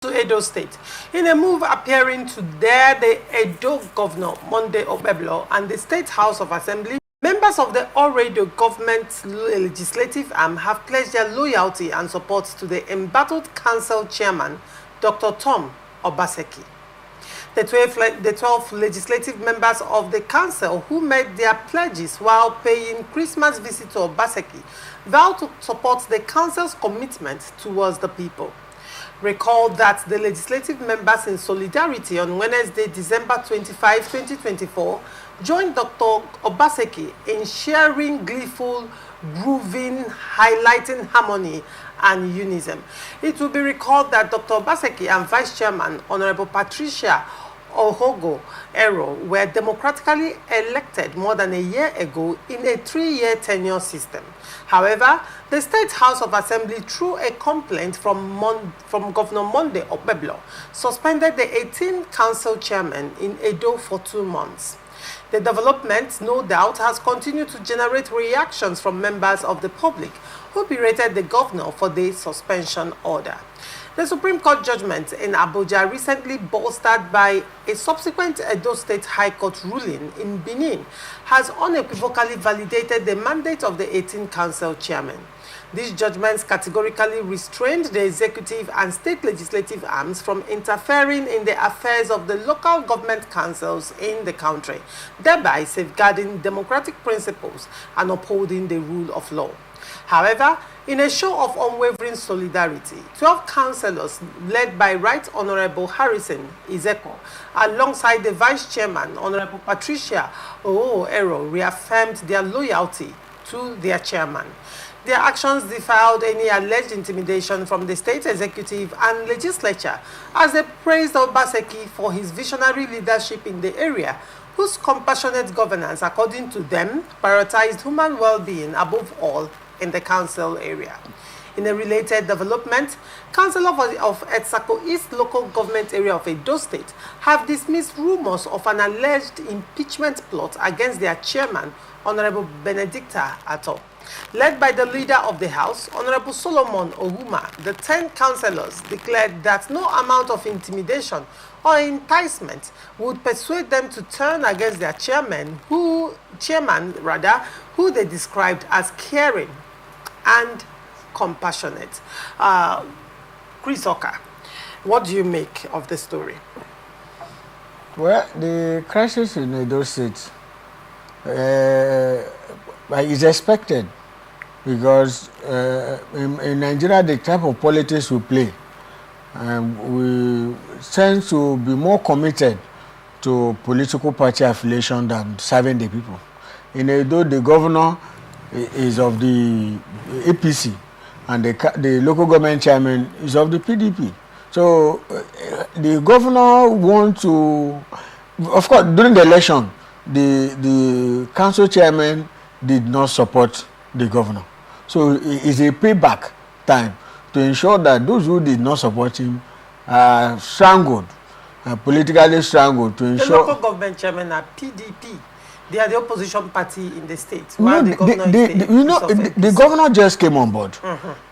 to Edo State in a move appearing to dare the Edo Governor Monday Okpebholo and the State House of Assembly. Members of the Oredo Government Legislative Arm have pledged their loyalty and support to the embattled council chairman, Dr. Tom Obaseki. The 12 legislative members of the council who made their pledges while paying Christmas visit to Obaseki vowed to support the council's commitment towards the people. Recall that the legislative members in solidarity on Wednesday, December 25, 2024, joined Dr. Obaseki in sharing gleeful, grooving, highlighting harmony and unison. It will be recalled that Dr. Obaseki and Vice Chairman Honorable Patricia Ohogo Ero were democratically elected more than a year ago in a 3-year tenure system. However, the State House of Assembly, through a complaint from Governor Monday Okpebholo, suspended the 18 council chairmen in Edo for 2 months. The development, no doubt, has continued to generate reactions from members of the public who berated the governor for the suspension order. The Supreme Court judgment in Abuja, recently bolstered by a subsequent Edo State High Court ruling in Benin, has unequivocally validated the mandate of the 18 council chairmen. These judgments categorically restrained the executive and state legislative arms from interfering in the affairs of the local government councils in the country, thereby safeguarding democratic principles and upholding the rule of law. However, in a show of unwavering solidarity, 12 councillors led by Right Honourable Harrison Izeko, alongside the Vice Chairman, Honourable Patricia Ero, reaffirmed their loyalty to their chairman. Their actions defiled any alleged intimidation from the state executive and legislature, as they praised Obaseki for his visionary leadership in the area, whose compassionate governance, according to them, prioritized human well-being above all in the council area. In a related development, councillors of Etsako East local government area of Edo State have dismissed rumors of an alleged impeachment plot against their chairman, Honorable Benedicta Ato. Led by the leader of the House, Honorable Solomon Ohuma, the 10 councillors declared that no amount of intimidation or enticement would persuade them to turn against their chairman, who they described as caring and compassionate. Chris Oka, what do you make of the story? Well, the crisis in Edo State is expected because in Nigeria, the type of politics we play, we tend to be more committed to political party affiliation than serving the people. In Edo, the governor is of the APC and the local government chairman is of the PDP. So the governor wants to, of course, during the election, the council chairman did not support the governor. So it's a payback time to ensure that those who did not support him are strangled, politically strangled to ensure. The local government chairman are PDP. They are the opposition party in the state. No, the governor just came on board.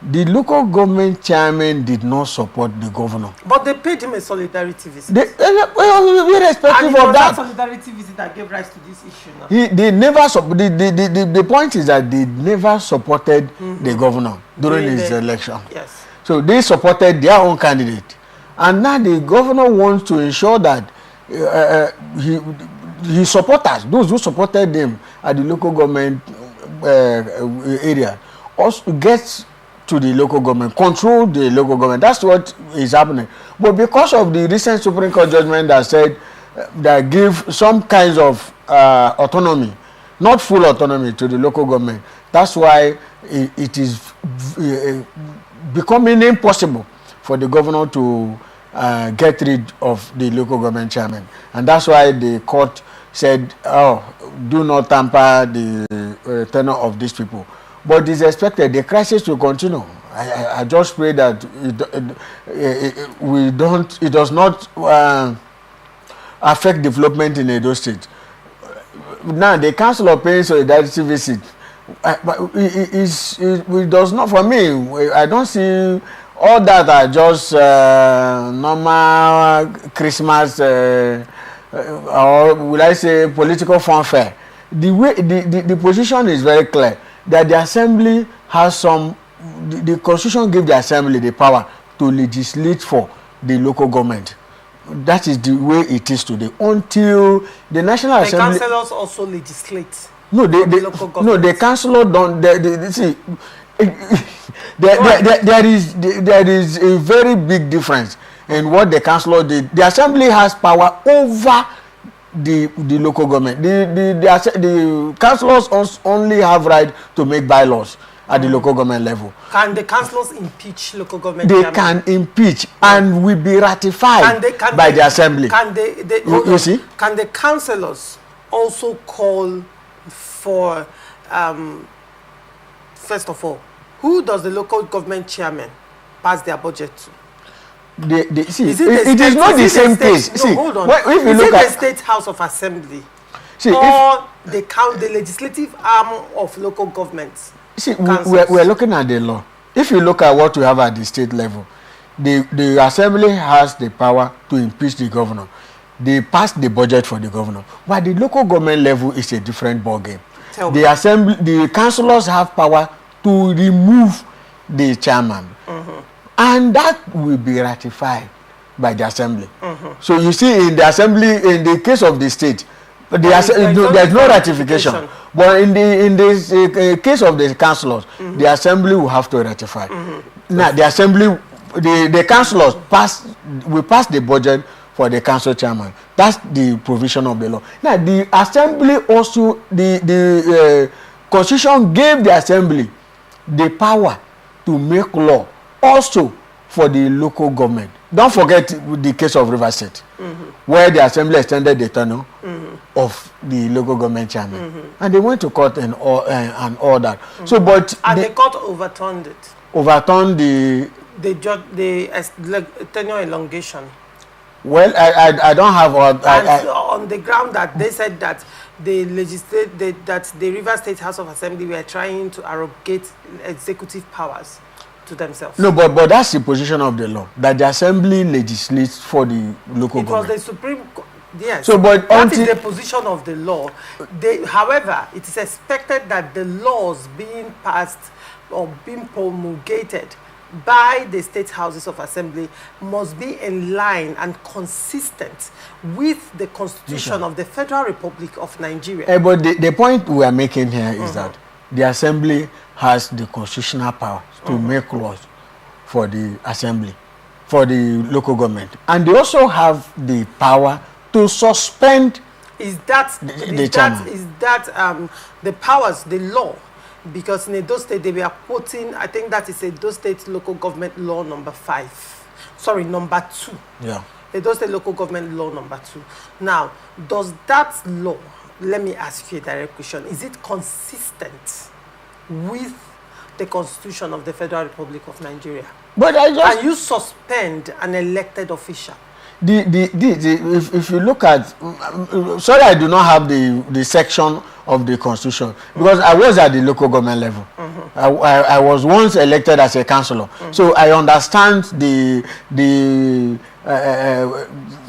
The local government chairman did not support the governor. But they paid him a solidarity visit. Irrespective of that solidarity visit that gave rise to this issue now. The point is that they never supported the governor during his election. Yes. So they supported their own candidate. And now the governor wants to ensure that his supporters, those who supported them at the local government area, also get to the local government, control the local government. That's what is happening. But because of the recent Supreme Court judgment that said that give some kinds of autonomy, not full autonomy to the local government, that's why it is becoming impossible for the governor to get rid of the local government chairman. And that's why the court said, do not tamper the tenure of these people. But it's expected the crisis will continue. I just pray that it does not affect development in Edo State. Now, the Council of Paying Solidarity visit, it does not, for me, I don't see all that are just normal Christmas or would I say political fanfare. The way the position is very clear that the assembly has some. The constitution gives the assembly the power to legislate for the local government. That is the way it is today. Until the National Assembly. The councillors also legislate. No, the councillor don't. See, there is a very big difference in what the councillor did. The assembly has power over the local government. The councillors only have right to make bylaws at the local government level. Can the councillors impeach local government? They can impeach and will be ratified by the assembly. Can you see? Can the councillors also call for, first of all, who does the local government chairman pass their budget to? See, it is not the same case. No, see, hold on. If you is look it at the State House of Assembly see, or the legislative arm of local governments? See, we're looking at the law. If you look at what we have at the state level, the assembly has the power to impeach the governor. They pass the budget for the governor. But the local government level is a different ballgame. The councillors have power to remove the chairman. And that will be ratified by the assembly. So you see, in the assembly, in the case of the state, there's no ratification. But in this case of the councillors, the assembly will have to ratify. Now, the assembly, the councillors will pass the budget for the council chairman. That's the provision of the law. Now, the assembly also, the constitution gave the assembly the power to make law also for the local government. Don't forget the case of River State, where the assembly extended the tenure of the local government chairman, and they went to court and all that. So, but the court overturned it. Overturned the tenure elongation. Well, I don't have on the ground that they said that the River State House of Assembly were trying to arrogate executive powers to themselves. No, but that's the position of the law, that the assembly legislates for the local government. Because the Supreme Court, yes. So, but that is the position of the law. However, it is expected that the laws being passed or being promulgated by the state houses of assembly must be in line and consistent with the Constitution of the Federal Republic of Nigeria. But the point we are making here is that the assembly has the constitutional power to make laws for the assembly, for the local government. And they also have the power to suspend the chairman. The powers, the law? Because in Edo State, they were quoting, I think that is Edo State Local Government Law number 2. Yeah. Edo State Local Government Law number 2. Now, does that law, let me ask you a direct question, is it consistent with the Constitution of the Federal Republic of Nigeria? But can you suspend an elected official? If you look at, sorry, I do not have the section of the Constitution, because I was at the local government level. I was once elected as a councillor, so I understand the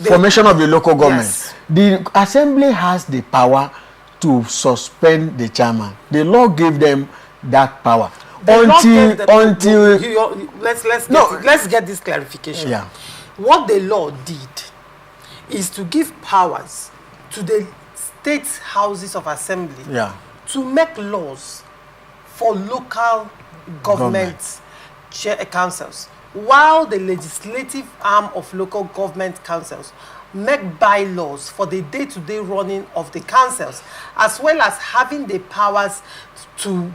formation of the local government. Yes. The assembly has the power to suspend the chairman. The law gave them that power. Let's get this clarification. Yeah. What the law did is to give powers to the state houses of assembly to make laws for local government councils, while the legislative arm of local government councils make bylaws for the day-to-day running of the councils, as well as having the powers to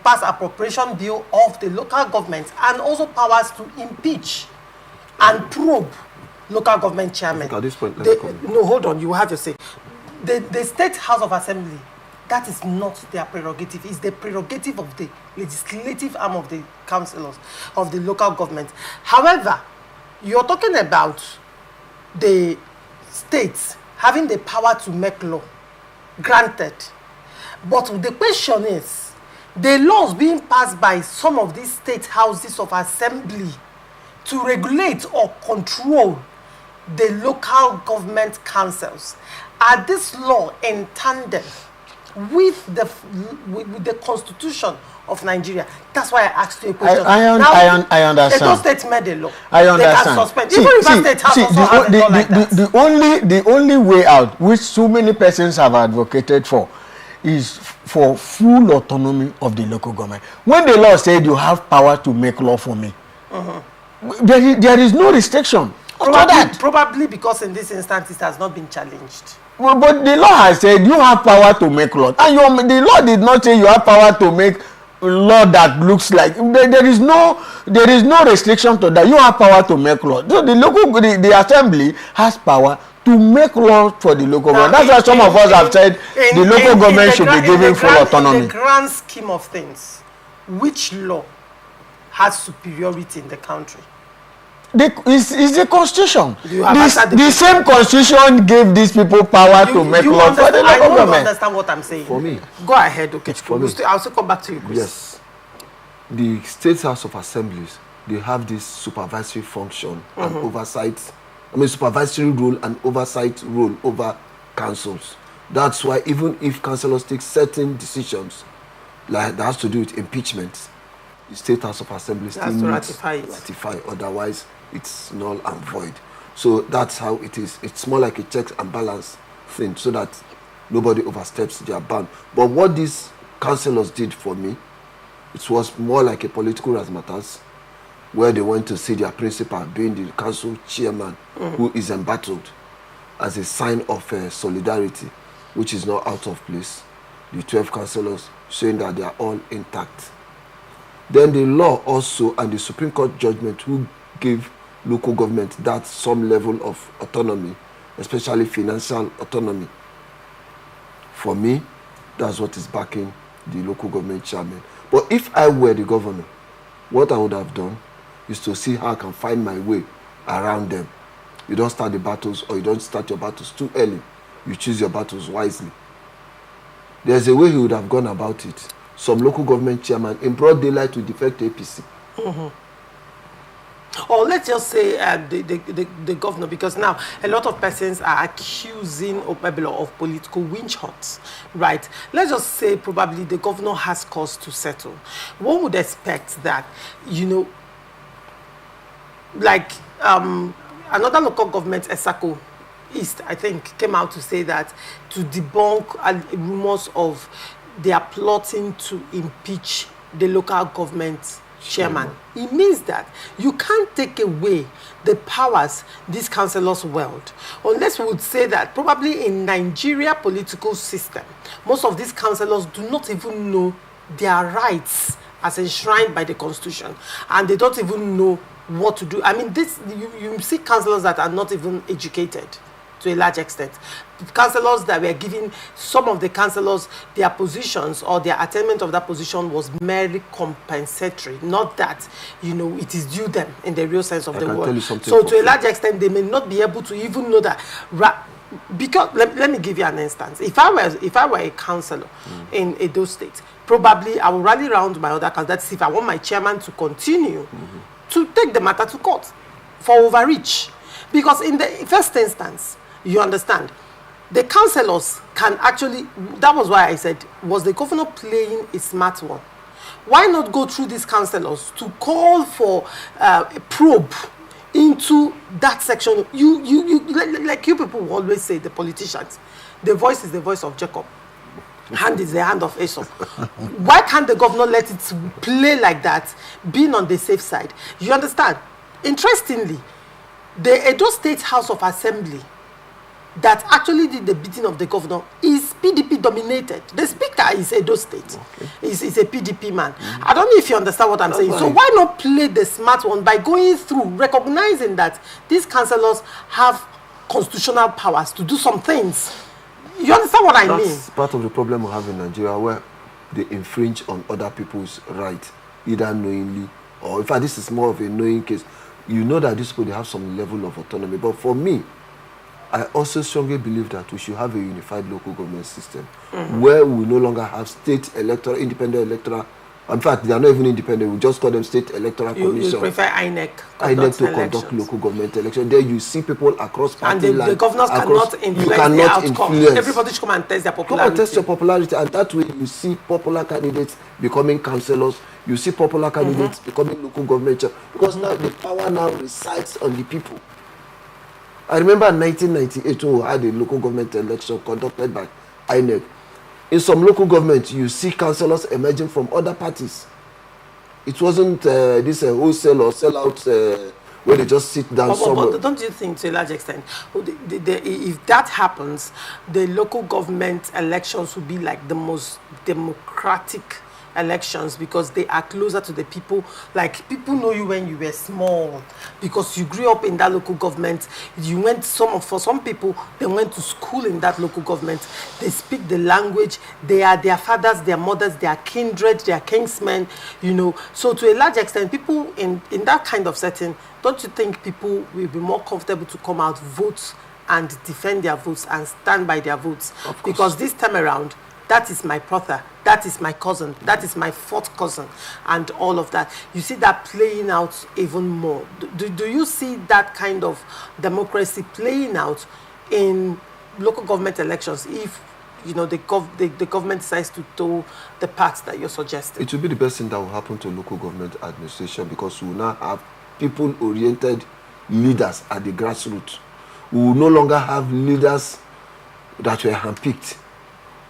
pass appropriation bill of the local government, and also powers to impeach and probe local government chairmen. At this point, no, hold on, you have to say. The State House of Assembly, that is not their prerogative. It's the prerogative of the legislative arm of the councillors, of the local government. However, you're talking about the states having the power to make law. Granted. But the question is, the laws being passed by some of these state houses of assembly to regulate or control the local government councils. Are this law in tandem with the constitution of Nigeria? That's why I asked you a question. I understand. Edo State made a law. I understand. They can suspend. Even if State House also has a law like that. The only way out, which so many persons have advocated for, is for full autonomy of the local government. When the law said you have power to make law for me, there is no restriction. Probably because in this instance it has not been challenged. Well, but the law has said you have power to make law, and the law did not say you have power to make law that looks like there is no restriction to that. You have power to make law. So the assembly has power to make law for the local government. That's why some of us have said the local government should be given full autonomy. In the grand scheme of things, which law has superiority in the country? It's the constitution. The same constitution gave these people power to make law for the local government. I don't understand what I'm saying. For me. Go ahead, okay. I'll still come back to you, Chris. Yes. The State House of Assemblies, they have this supervisory function and oversight. Supervisory role and oversight role over councils. That's why even if councillors take certain decisions, like that has to do with impeachment, the State House of Assembly still needs to ratify. Otherwise, it's null and void. So that's how it is. It's more like a checks and balance thing, so that nobody oversteps their bound. But what these councillors did for me, it was more like a political razzmatazz, where they went to see their principal, being the council chairman, who is embattled, as a sign of solidarity, which is not out of place. The 12 councillors saying that they are all intact. Then the law also and the Supreme Court judgment who gave local government that some level of autonomy, especially financial autonomy. For me, that's what is backing the local government chairman. But if I were the governor, what I would have done is to see how I can find my way around them. You don't start the battles, or you don't start your battles too early. You choose your battles wisely. There's a way he would have gone about it. Some local government chairman in broad daylight to defect APC. Or let's just say the governor, because now a lot of persons are accusing Okpebholo of political winch hunts, right? Let's just say probably the governor has cause to settle. One would expect that, like another local government, Esako East, I think, came out to say that, to debunk rumors of they are plotting to impeach the local government chairman. It means that you can't take away the powers these councillors wield, unless we would say that probably in Nigeria political system, most of these councillors do not even know their rights as enshrined by the constitution, and they don't even know what to do. I mean, you see councillors that are not even educated to a large extent. Councillors that were giving, some of the councillors, their positions or their attainment of that position was merely compensatory, not that, it is due them in the real sense of the word. So to a large extent, they may not be able to even know that. Because let me give you an instance. If I were a councillor in Edo State, probably I will rally around my other councillors. That's if I want my chairman to continue to take the matter to court for overreach. Because in the first instance, you understand, the councillors can actually, that was why I said, was the governor playing a smart one? Why not go through these councillors to call for a probe into that section? Like you people always say, the politicians, the voice is the voice of Jacob, hand is the hand of Esau. Why can't the governor let it play like that, being on the safe side? You understand? Interestingly, the Edo State House of Assembly that actually did the beating of the governor is PDP dominated. The speaker is Edo State. He's a PDP man. I don't know if you understand what I'm saying. Right. So why not play the smart one by going through, recognizing that these councillors have constitutional powers to do some things? You understand what I mean? That's part of the problem we have in Nigeria, where they infringe on other people's rights, either knowingly or, in fact, this is more of a knowing case. You know that these people, they have some level of autonomy. But for me, I also strongly believe that we should have a unified local government system where we no longer have state independent electoral In fact, they are not even independent. We just call them State Electoral Commission. You prefer INEC INEC to conduct local government elections. There you see people across party lines. And the governors cannot influence the outcome. Everybody should come and test their popularity. Come and test your popularity, and that way you see popular candidates becoming councillors. You see popular candidates becoming local government chair, because now the power now resides on the people. I remember in 1998 when we had a local government election conducted by INEC. In some local governments, you see councillors emerging from other parties. It wasn't this wholesale or sellout where they just sit down somewhere. But don't you think, to a large extent, if that happens, the local government elections will be like the most democratic elections, because they are closer to the people. Like, people know you when you were small because you grew up in that local government. You went, for some people, they went to school in that local government. They speak the language. They are their fathers, their mothers, their kindred, their kinsmen, you know. So to a large extent, people in that kind of setting, don't you think people will be more comfortable to come out, vote, and defend their votes and stand by their votes? Because this time around, that is my brother, that is my cousin, that is my fourth cousin, and all of that. You see that playing out even more. Do you see that kind of democracy playing out in local government elections if, you know, the government decides to toe the path that you're suggesting? It will be the best thing that will happen to local government administration, because we will now have people-oriented leaders at the grassroots. We will no longer have leaders that were handpicked.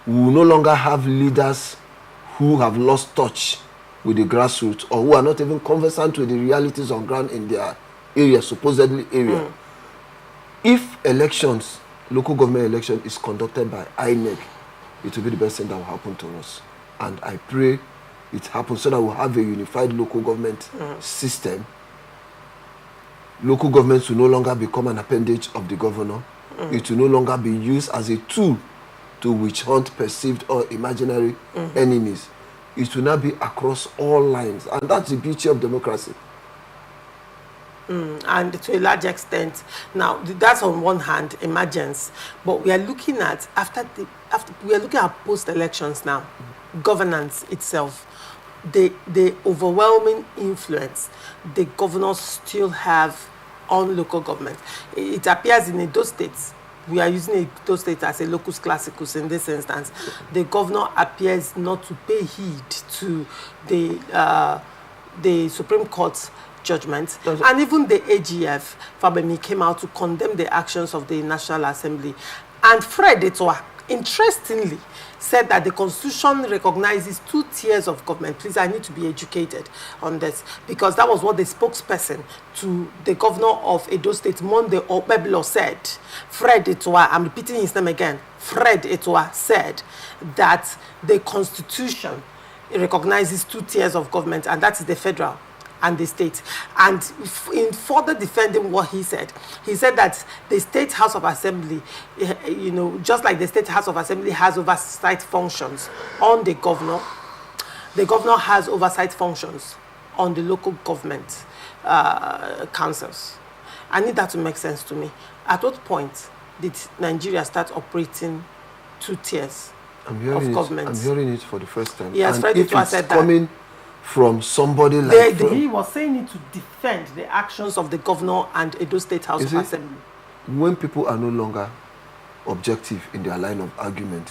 We will no longer have leaders who have lost touch with the grassroots, or who are not even conversant with the realities on ground in their area, supposedly area. If elections, local government election, is conducted by INEC, it will be the best thing that will happen to us. And I pray it happens so that we'll have a unified local government system. Local governments will no longer become an appendage of the governor. It will no longer be used as a tool to witch hunt perceived or imaginary enemies. It will now be across all lines, and that's the beauty of democracy. And to a large extent, now that's on one hand emergence, but we are looking at we are looking at post-elections now, governance itself, the overwhelming influence the governors still have on local government. It appears in Edo states. We are using Edo State as a locus classicus in this instance. The governor appears not to pay heed to the Supreme Court's judgment. And even the AGF, Fabemi, came out to condemn the actions of the National Assembly. And Fred Etoa, interestingly, said that the Constitution recognizes 2 tiers of government. Please, I need to be educated on this, because that was what the spokesperson to the governor of Edo State, Monday Okpebholo, said. Fred Etoa, I'm repeating his name again, Fred Etoa said that the Constitution recognizes 2 tiers of government, and that is the federal and the state. And in further defending what he said that the State House of Assembly, you know, just like the State House of Assembly has oversight functions on the governor has oversight functions on the local government councils. I need that to make sense to me. At what point did Nigeria start operating 2 tiers of government? I'm hearing it for the first time. Yes, and Fred if it's said coming from somebody like he was saying it to defend the actions of the governor and Edo State House of Assembly. When people are no longer objective in their line of argument,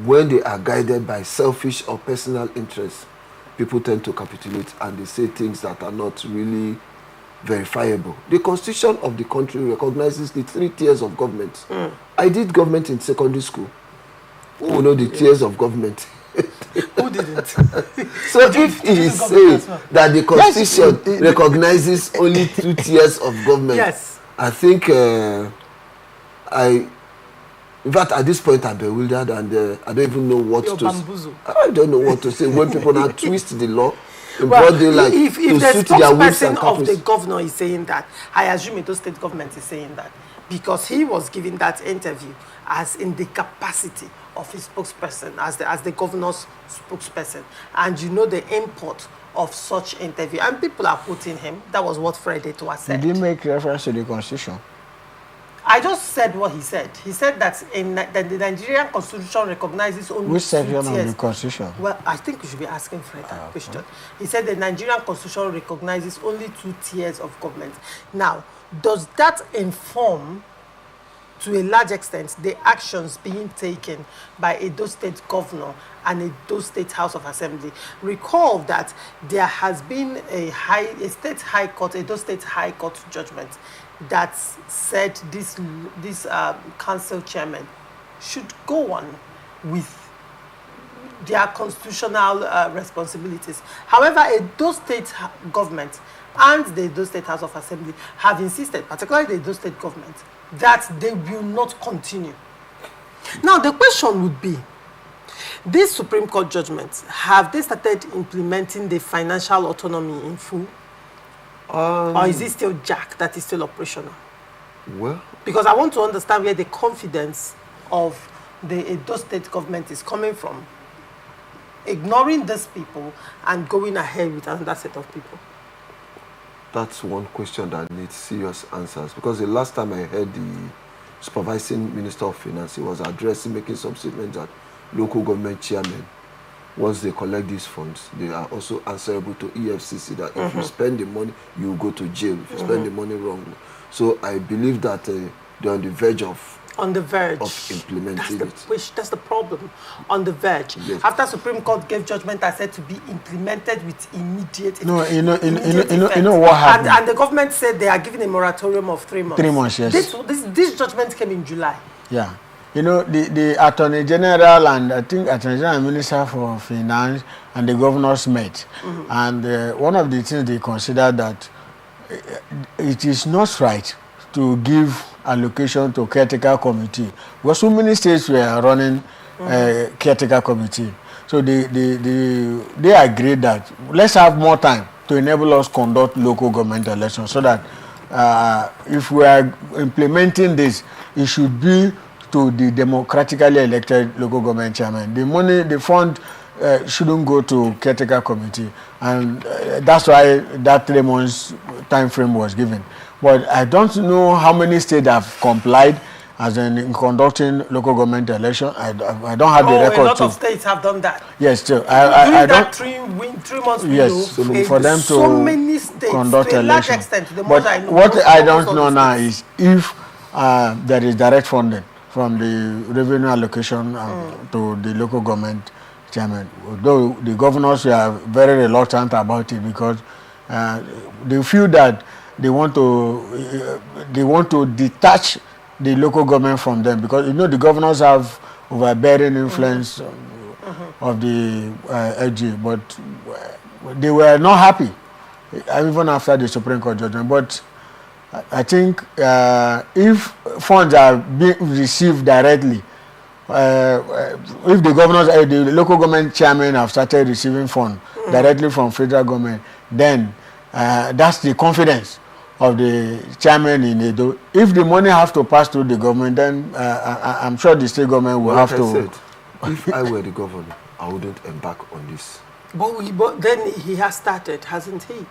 when they are guided by selfish or personal interests, people tend to capitulate and they say things that are not really verifiable. The Constitution of the country recognizes the 3 tiers of government. I did government in secondary school. Who will know the tiers of government? Who didn't? So if he says that the Constitution recognizes only 2 tiers of government, yes, I think in fact, at this point I'm bewildered, and I don't even know what I don't know what to say when people now twist the law in broad daylight if to the suit their whims and spokesperson of caprice. the governor is saying that, I assume the state government is saying that because he was giving that interview as in the capacity of his spokesperson, as the governor's spokesperson, and you know the import of such interview, and people are quoting him. That was what Fred Etoa said. Did he make reference to the Constitution? I just said what he said. He said that that the Nigerian Constitution recognizes only Which 2 section of tiers. the Constitution? Well, I think we should be asking Fred that question. He said the Nigerian Constitution recognizes only 2 tiers of government. Now, does that inform, to a large extent, the actions being taken by Edo State Governor and Edo State House of Assembly? Recall that there has been a state high court, Edo State High Court judgment that said this council chairman should go on with their constitutional responsibilities. However, Edo State government and the Edo State House of Assembly have insisted, particularly the Edo State government, that they will not continue. Now, the question would be, these Supreme Court judgments, have they started implementing the financial autonomy in full? Or is it still Jack that is still operational? Well, because I want to understand where the confidence of the Edo State government is coming from, ignoring these people and going ahead with another set of people. That's one question that needs serious answers, because the last time I heard the supervising Minister of Finance, he was making some statements that local government chairmen, once they collect these funds, they are also answerable to EFCC, that if you spend the money, you go to jail if you spend the money wrongly. So I believe that they're on the verge of implementing it. That's the problem. On the verge. Yes. After Supreme Court gave judgment that said to be implemented with immediate effect. No, you know what happened. And the government said they are giving a moratorium of 3 months. 3 months, yes. This judgment came in July. Yeah. You know, the Attorney General and I think Attorney General and Minister for Finance and the governors met. And one of the things they considered that it is not right to give allocation to caretaker committee. Because so many states were running caretaker committee. So they agreed that let's have more time to enable us conduct local government elections, so that if we are implementing this, it should be to the democratically elected local government chairman. The fund shouldn't go to caretaker committee, and that's why that 3 months time frame was given. But I don't know how many states have complied as in conducting local government election. I don't have the record. A lot of states have done that. Yes, too. I don't. 3 months window. Yes, for them to so many states, conduct to a large election. extent, the but I know, what I don't know now is if there is direct funding from the revenue allocation to the local government chairman. Though the governors are very reluctant about it, because they feel that they want to detach the local government from them, because you know the governors have overbearing influence of the LG, but they were not happy even after the Supreme Court judgment. But I think if funds are being received directly, if the governors, the local government chairmen have started receiving funds directly from federal government, then that's the confidence of the chairman in Edo. If the money has to pass through the government, then I'm sure the state government will have to. Said, if I were the governor, I wouldn't embark on this. But then he has started, hasn't he?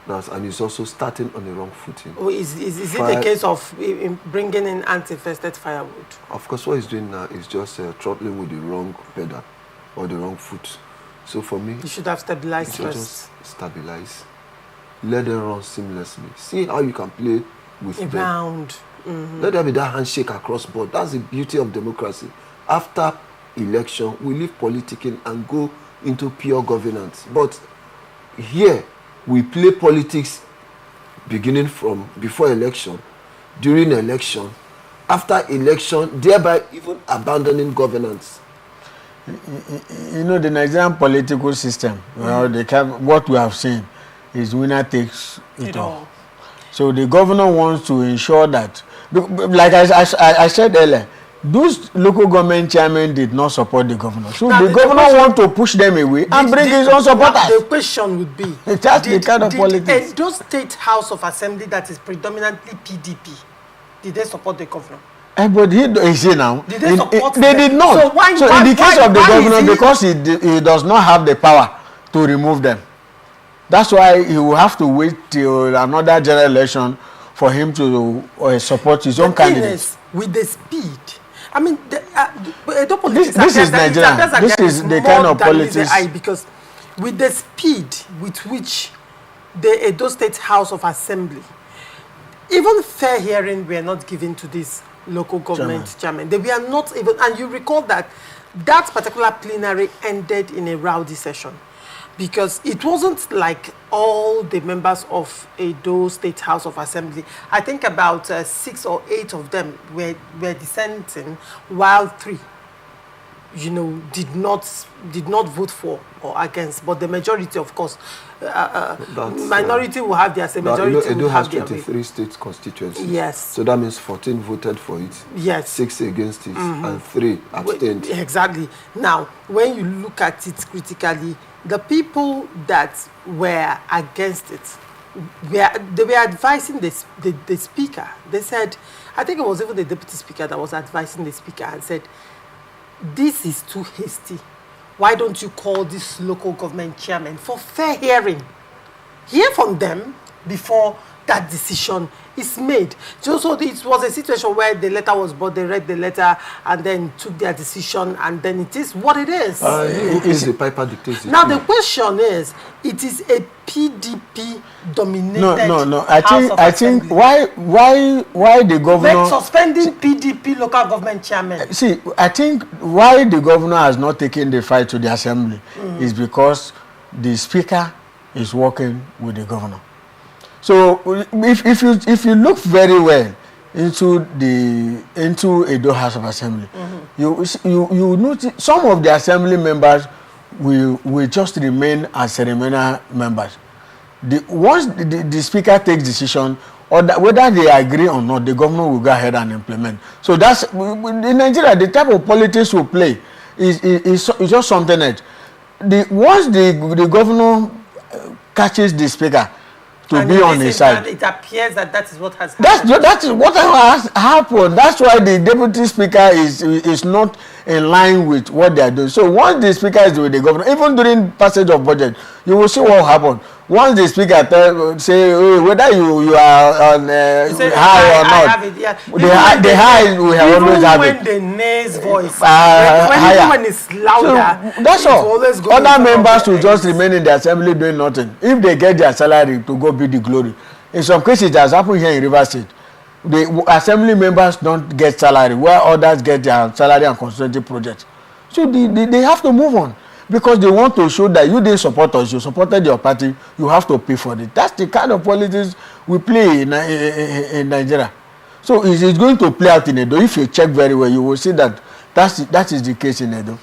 And he's also starting on the wrong footing. Oh, is it a case of bringing in anti-infested firewood? Of course, what he's doing now is just throttling with the wrong pedal or the wrong foot. So for me, you should have stabilized first. Just stabilize. Let them run seamlessly. See how you can play with them. Around. Let there be that handshake across board. That's the beauty of democracy. After election, we leave politicking and go into pure governance. But here, we play politics beginning from before election, during election, after election, thereby even abandoning governance. You know, the Nigerian political system, what we have seen is winner takes it all. So the governor wants to ensure that, like I said earlier, those local government chairmen did not support the governor. So now the governor wants to push them away and bring his own supporters. The question would be, that's the kind of politics. Edo State House of Assembly that is predominantly PDP, did they support the governor? But he see now, did they support they did not. So in the case of the governor, because he does not have the power to remove them, that's why he will have to wait till another general election for him to support his own candidates. With the speed. I mean, Edo politics. This is Nigeria. This is the kind of politics. Because with the speed with which the Edo State House of Assembly, even fair hearing were not given to this local government chairman. They were not even, and you recall that particular plenary ended in a rowdy session, because it wasn't like all the members of Edo State House of Assembly. I think about 6 or 8 of them were dissenting, while 3, did not vote for or against. But the majority, of course, minority will have their say, majority will have their way. Edo has 23 state constituencies. Yes. So that means 14 voted for it. Yes. 6 against it, and 3 abstained. Exactly. Now, when you look at it critically, the people that were against it, they were advising the speaker. They said, I think it was even the deputy speaker that was advising the speaker and said, this is too hasty. Why don't you call this local government chairman for fair hearing? Hear from them before that decision is made. So it was a situation where the letter was brought, they read the letter and then took their decision, and then it is what it is. The Piper dictates it. Now the question is, it is a PDP dominated No. I think why the governor like suspending PDP local government chairman. See, I think why the governor has not taken the fight to the assembly is because the speaker is working with the governor. So if you look very well into Edo House of Assembly, you notice some of the assembly members will just remain as ceremonial members. Once the speaker takes decision, or whether they agree or not, the governor will go ahead and implement. So that's in Nigeria, the type of politics we play is just something else. Once the governor catches the speaker to be on his side, it appears that is what has happened. That is what has happened. That's why the deputy speaker is not in line with what they are doing. So once the speaker is with the governor, even during passage of budget, you will see what will happen. Once the speaker say whether you are on high or not, the high we have always have it. Even when the nays voice, when it's louder, so that's all. Other members will just remain in the assembly doing nothing. If they get their salary to go be the glory. In some cases, it has happened here in Rivers State. The assembly members don't get salary, where others get their salary and constituency projects. So they have to move on, because they want to show that you didn't support us, you supported your party, you have to pay for it. That's the kind of politics we play in Nigeria. So it's going to play out in Edo. If you check very well, you will see that is the case in Edo.